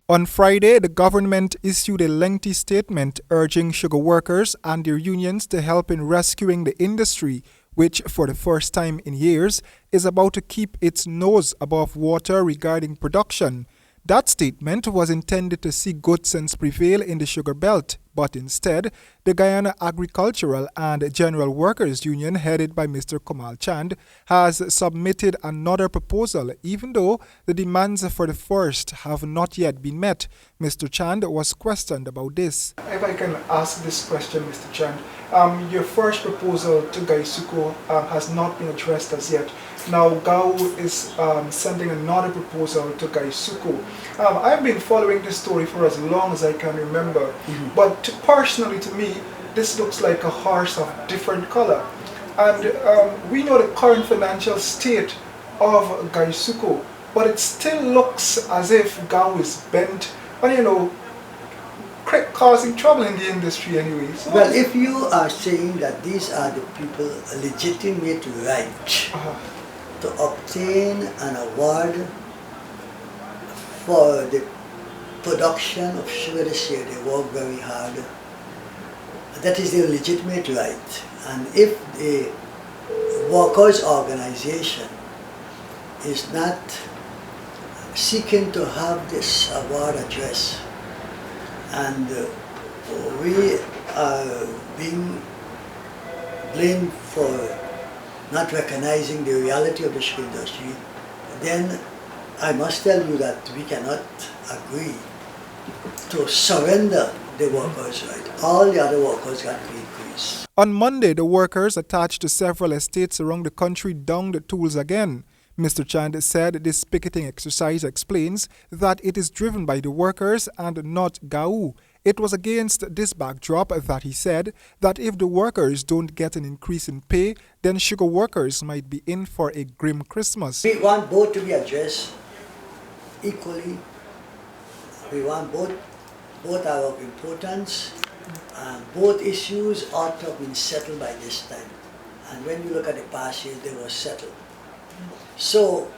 On Friday, the government issued a lengthy statement urging sugar workers and their unions to help in rescuing the industry, which, for the first time in years, is about to keep its nose above water regarding production. That statement was intended to see good sense prevail in the sugar belt, but instead, the Guyana Agricultural and General Workers Union, headed by Mr. Kamal Chand, has submitted another proposal, even though the demands for the first have not yet been met. Mr. Chand was questioned about this. If I can ask this question, Mr. Chand, your first proposal to Guysuco has not been addressed as yet. Now, Gawu is sending another proposal to Guysuco. I've been following this story for as long as I can remember, but personally to me, this looks like a horse of different color. And we know the current financial state of Guysuco, but it still looks as if Gawu is bent on, causing trouble in the industry anyway. So well, if you are saying that these are the people legitimate right to obtain an award for the production of sugar this year, they work very hard. That is their legitimate right. And if the workers' organization is not seeking to have this award address, and we are being blamed for not recognizing the reality of the sugar industry, then I must tell you that we cannot agree to surrender the workers' right. All the other workers got to increase. On Monday, the workers attached to several estates around the country donged the tools again. Mr. Chand said this picketing exercise explains that it is driven by the workers and not Gawu. It was against this backdrop that he said that if the workers don't get an increase in pay, then sugar workers might be in for a grim Christmas. We want both to be addressed equally. We want both are of importance, and both issues ought to have been settled by this time. And when you look at the past years, they were settled. So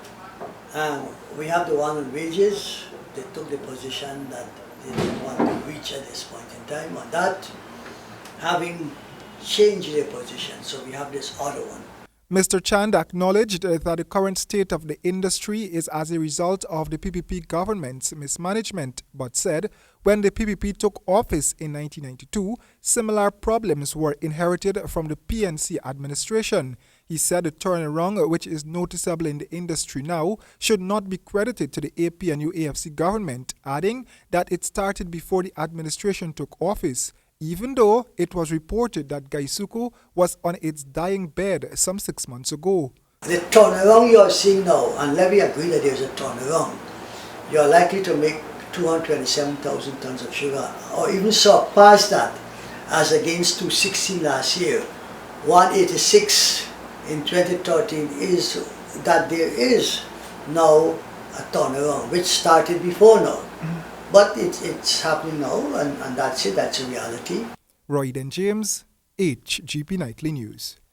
we have the one on wages. They took the position that they didn't want to reach at this point in time on that, having changed their position. So we have this other one. Mr. Chand acknowledged that the current state of the industry is as a result of the PPP government's mismanagement, but said when the PPP took office in 1992, similar problems were inherited from the PNC administration. He said the turnaround, which is noticeable in the industry now, should not be credited to the APNU AFC government, adding that it started before the administration took office, even though it was reported that Guysuco was on its dying bed some 6 months ago. The turnaround you are seeing now, and let me agree that there is a turnaround, you are likely to make 227,000 tons of sugar, or even surpass that, as against 216 last year. 186 in 2013 is that there is now a turnaround, which started before now. But it's happening now, and that's it, that's a reality. Royden James, HGP Nightly News.